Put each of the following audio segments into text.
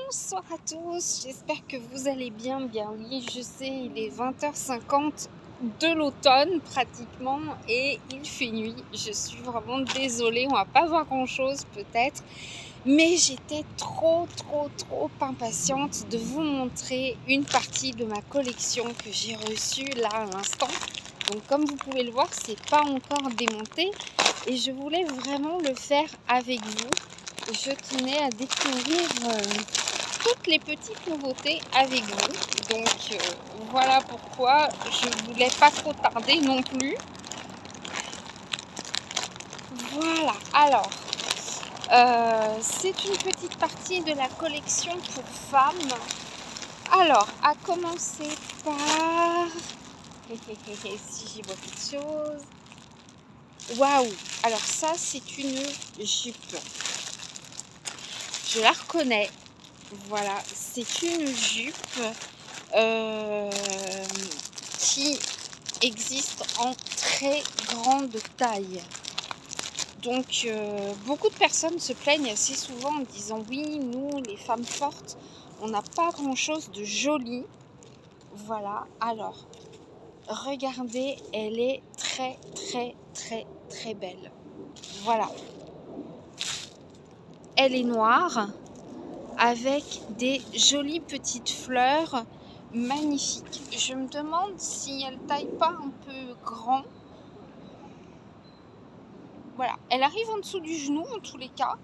Bonsoir à tous, j'espère que vous allez bien. Bien oui, je sais, il est 20h50 de l'automne pratiquement et il fait nuit. Je suis vraiment désolée, on va pas voir grand chose peut-être, mais j'étais trop impatiente de vous montrer une partie de ma collection que j'ai reçue là à l'instant. Donc comme vous pouvez le voir, c'est pas encore démonté et je voulais vraiment le faire avec vous. Je tenais à découvrir toutes les petites nouveautés avec vous. Donc voilà pourquoi je voulais pas trop tarder non plus. Voilà, alors c'est une petite partie de la collection pour femmes. Alors, à commencer par... si j'y vois quelque chose... Waouh! Alors ça, c'est une jupe. Je la reconnais. Voilà, c'est une jupe qui existe en très grande taille. Donc, beaucoup de personnes se plaignent assez souvent en disant oui, nous, les femmes fortes, on n'a pas grand-chose de joli. Voilà, alors, regardez, elle est très belle. Voilà. Elle est noire avec des jolies petites fleurs magnifiques. Je me demande si elle taille pas un peu grand. Voilà, elle arrive en dessous du genou en tous les cas.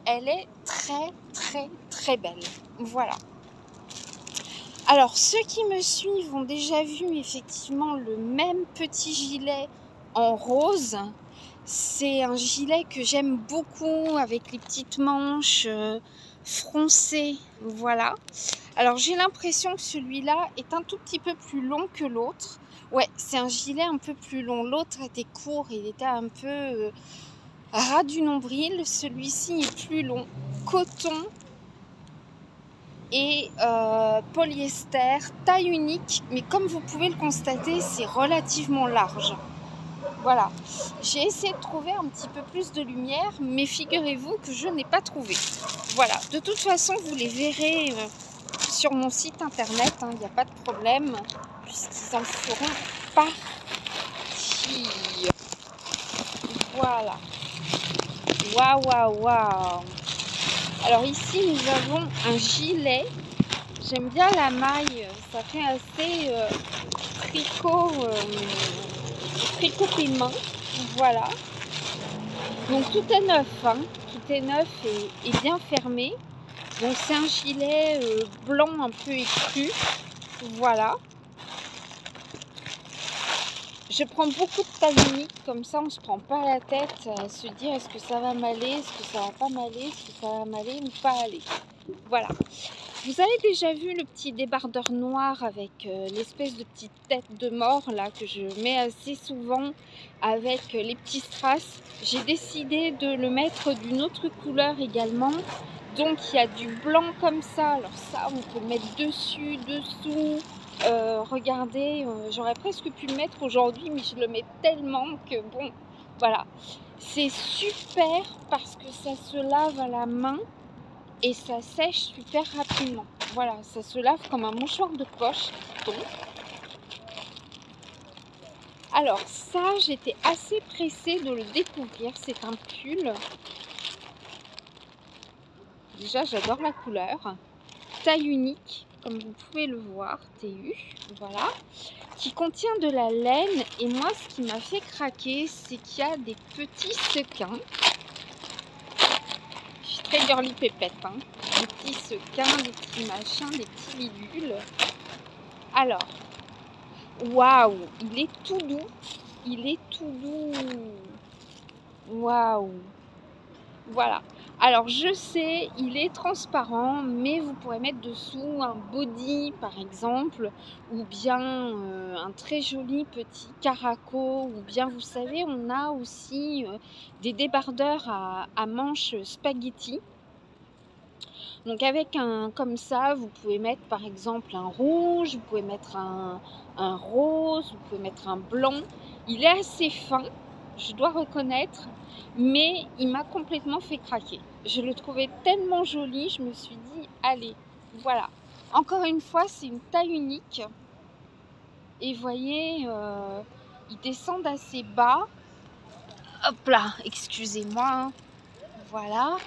Elle est très belle. Voilà. Alors, ceux qui me suivent ont déjà vu effectivement le même petit gilet en rose. C'est un gilet que j'aime beaucoup avec les petites manches froncées. Voilà. Alors, j'ai l'impression que celui-là est un tout petit peu plus long que l'autre. Ouais, c'est un gilet un peu plus long. L'autre était court, il était un peu ras du nombril. Celui-ci est plus long. Coton et polyester, taille unique, mais comme vous pouvez le constater, c'est relativement large. Voilà, j'ai essayé de trouver un petit peu plus de lumière, mais figurez-vous que je n'ai pas trouvé. Voilà, de toute façon, vous les verrez sur mon site internet, il n'y a pas de problème, puisqu'ils en feront partie. Voilà. Waouh. Alors ici, nous avons un gilet. J'aime bien la maille, ça fait assez tricot paiement. Voilà. Donc tout est neuf, tout est neuf et bien fermé. Donc c'est un gilet blanc un peu écru. Voilà. Je prends beaucoup de taille unique, comme ça on ne se prend pas la tête à se dire est-ce que ça va m'aller, est-ce que ça va pas m'aller, est-ce que ça va m'aller ou pas aller. Voilà. Vous avez déjà vu le petit débardeur noir avec l'espèce de petite tête de mort là que je mets assez souvent avec les petits strass. J'ai décidé de le mettre d'une autre couleur également. Donc il y a du blanc comme ça. Alors ça on peut le mettre dessus, dessous. Regardez, j'aurais presque pu le mettre aujourd'hui, mais je le mets tellement que bon, voilà. C'est super parce que ça se lave à la main et ça sèche super rapidement. Voilà, ça se lave comme un mouchoir de poche. Donc. Alors ça, j'étais assez pressée de le découvrir. C'est un pull. Déjà, j'adore la couleur. Taille unique, comme vous pouvez le voir, TU, voilà, qui contient de la laine. Et moi, ce qui m'a fait craquer, c'est qu'il y a des petits sequins. Je suis très girly pépette, des petits sequins, des petits machins, des petits bidules. Alors, waouh, il est tout doux. Il est tout doux. Waouh. Voilà. Alors, je sais, il est transparent, mais vous pourrez mettre dessous un body, par exemple, ou bien un très joli petit caraco, ou bien, vous savez, on a aussi des débardeurs à manches spaghetti. Donc, avec un comme ça, vous pouvez mettre, par exemple, un rouge, vous pouvez mettre un rose, vous pouvez mettre un blanc. Il est assez fin. je dois reconnaître, mais il m'a complètement fait craquer. Je le trouvais tellement joli, je me suis dit, allez, voilà. Encore une fois, c'est une taille unique. Et vous voyez, ils descendent assez bas. Hop là, excusez-moi. Voilà.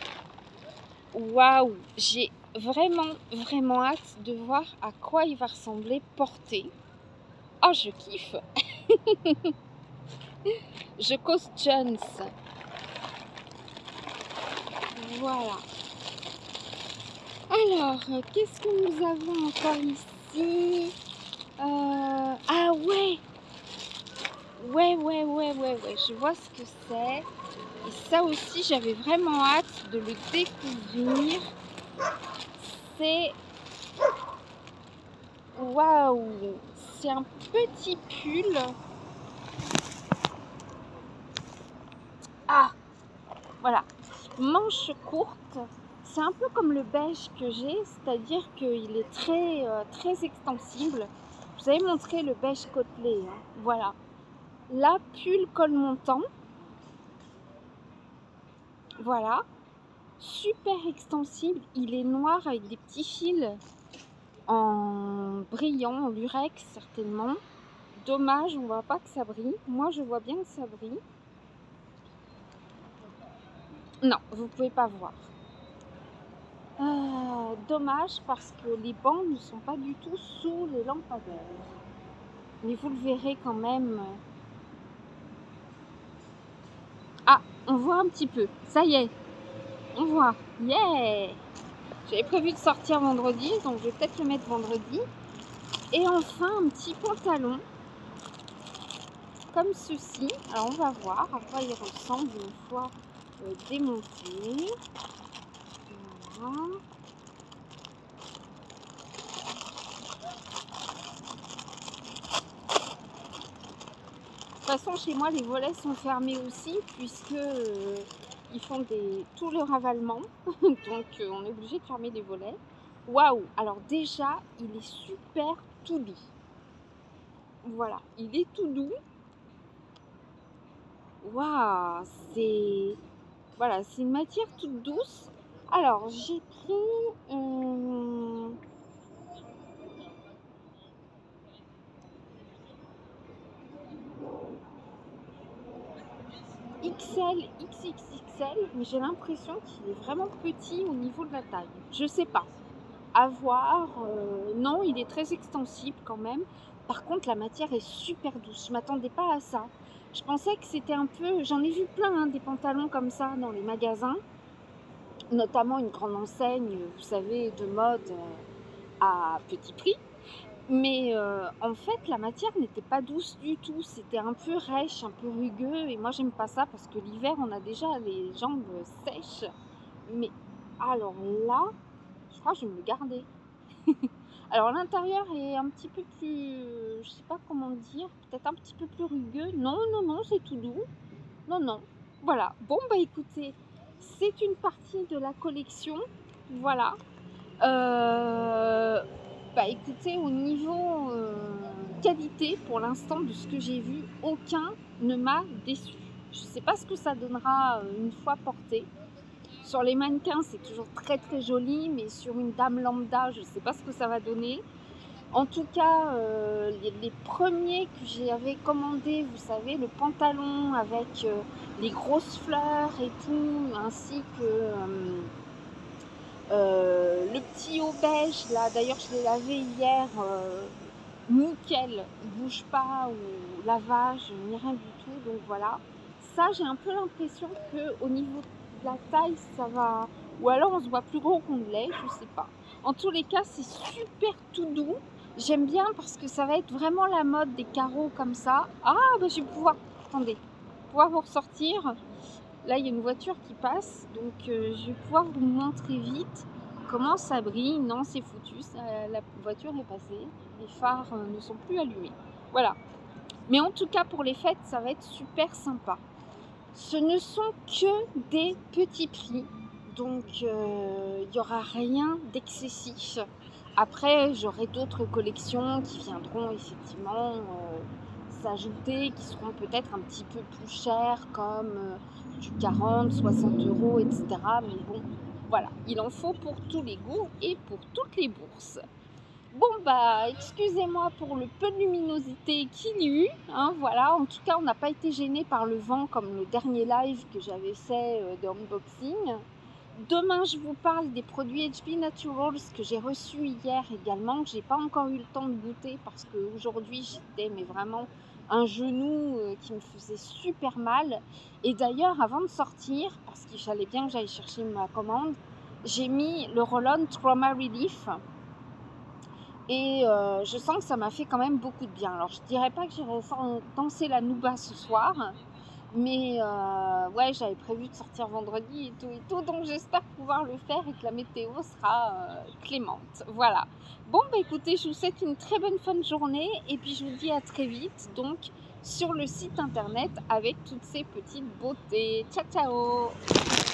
Waouh, j'ai vraiment hâte de voir à quoi il va ressembler porté. Oh, je kiffe. Je cause Jones. Voilà. Alors, qu'est-ce que nous avons encore ici? Ah ouais. Ouais, je vois ce que c'est. Et ça aussi, j'avais vraiment hâte de le découvrir. C'est... Waouh! C'est un petit pull. Ah! Voilà. Manche courte. C'est un peu comme le beige que j'ai, c'est-à-dire qu'il est très extensible. Je vous avais montré le beige côtelé. Hein. Voilà. Là, pull col montant. Voilà. Super extensible. Il est noir avec des petits fils en brillant, en lurex certainement. Dommage, on voit pas que ça brille. Moi, je vois bien que ça brille. Non, vous pouvez pas voir. Dommage parce que les bancs ne sont pas du tout sous les lampadaires. Mais vous le verrez quand même. Ah, on voit un petit peu. Ça y est, on voit. Yeah! J'avais prévu de sortir vendredi, donc je vais peut-être le mettre vendredi. Et enfin, un petit pantalon. Comme ceci. Alors, on va voir à quoi il ressemble une fois démonté. Voilà. De toute façon, chez moi, les volets sont fermés aussi, puisque ils font tout le ravalement. Donc, on est obligé de fermer les volets. Waouh! Alors déjà, il est super tout doux. Voilà, il est tout doux. Waouh! Voilà, c'est une matière toute douce. Alors, j'ai pris... XL, XXXL, mais j'ai l'impression qu'il est vraiment petit au niveau de la taille. Je sais pas. À voir. Non, il est très extensible quand même. Par contre, la matière est super douce. Je m'attendais pas à ça. Je pensais que c'était un peu... J'en ai vu plein, hein, des pantalons comme ça dans les magasins. Notamment une grande enseigne, vous savez, de mode à petit prix. Mais en fait, la matière n'était pas douce du tout. C'était un peu rêche, un peu rugueux. Et moi, j'aime pas ça parce que l'hiver, on a déjà les jambes sèches. Mais alors là, je crois que je vais me le garder. Alors l'intérieur est un petit peu plus, je sais pas comment dire, peut-être un petit peu plus rugueux. Non, c'est tout doux. Non. Voilà. Bon, bah écoutez, c'est une partie de la collection. Voilà. Bah écoutez, au niveau qualité, pour l'instant, de ce que j'ai vu, aucun ne m'a déçu. Je ne sais pas ce que ça donnera une fois porté. Sur les mannequins, c'est toujours très joli, mais sur une dame lambda, je ne sais pas ce que ça va donner. En tout cas, les premiers que j'avais commandés, vous savez, le pantalon avec les grosses fleurs et tout, ainsi que le petit haut beige, là, d'ailleurs je l'ai lavé hier, nickel, il bouge pas, ou lavage, ni rien du tout, donc voilà. Ça, j'ai un peu l'impression qu'au niveau de la taille, ça va... Ou alors on se voit plus gros qu'on ne l'est, je sais pas. En tous les cas, c'est super tout doux. J'aime bien parce que ça va être vraiment la mode des carreaux comme ça. Ah, bah je vais pouvoir... Attendez, pouvoir vous ressortir. Là, il y a une voiture qui passe, donc je vais pouvoir vous montrer vite comment ça brille. Non, c'est foutu, la voiture est passée, les phares ne sont plus allumés. Voilà. Mais en tout cas, pour les fêtes, ça va être super sympa. Ce ne sont que des petits prix, donc il n'y aura rien d'excessif. Après, j'aurai d'autres collections qui viendront effectivement s'ajouter qui seront peut-être un petit peu plus chers, comme du 40, 60 euros, etc. Mais bon, voilà, il en faut pour tous les goûts et pour toutes les bourses. Bon bah, excusez-moi pour le peu de luminosité qu'il y a eu, hein, voilà, en tout cas on n'a pas été gêné par le vent comme le dernier live que j'avais fait de unboxing. Demain je vous parle des produits HB Naturals que j'ai reçus hier également, que j'ai pas encore eu le temps de goûter parce qu'aujourd'hui j'étais mais vraiment un genou qui me faisait super mal. Et d'ailleurs avant de sortir, parce qu'il fallait bien que j'aille chercher ma commande, j'ai mis le Roll-On Trauma Relief. Et je sens que ça m'a fait quand même beaucoup de bien. Alors je dirais pas que j'irai danser la nouba ce soir, mais ouais, j'avais prévu de sortir vendredi et tout, donc j'espère pouvoir le faire et que la météo sera clémente. Voilà. Bon bah écoutez, je vous souhaite une très bonne fin de journée et puis je vous dis à très vite donc sur le site internet avec toutes ces petites beautés. Ciao ciao.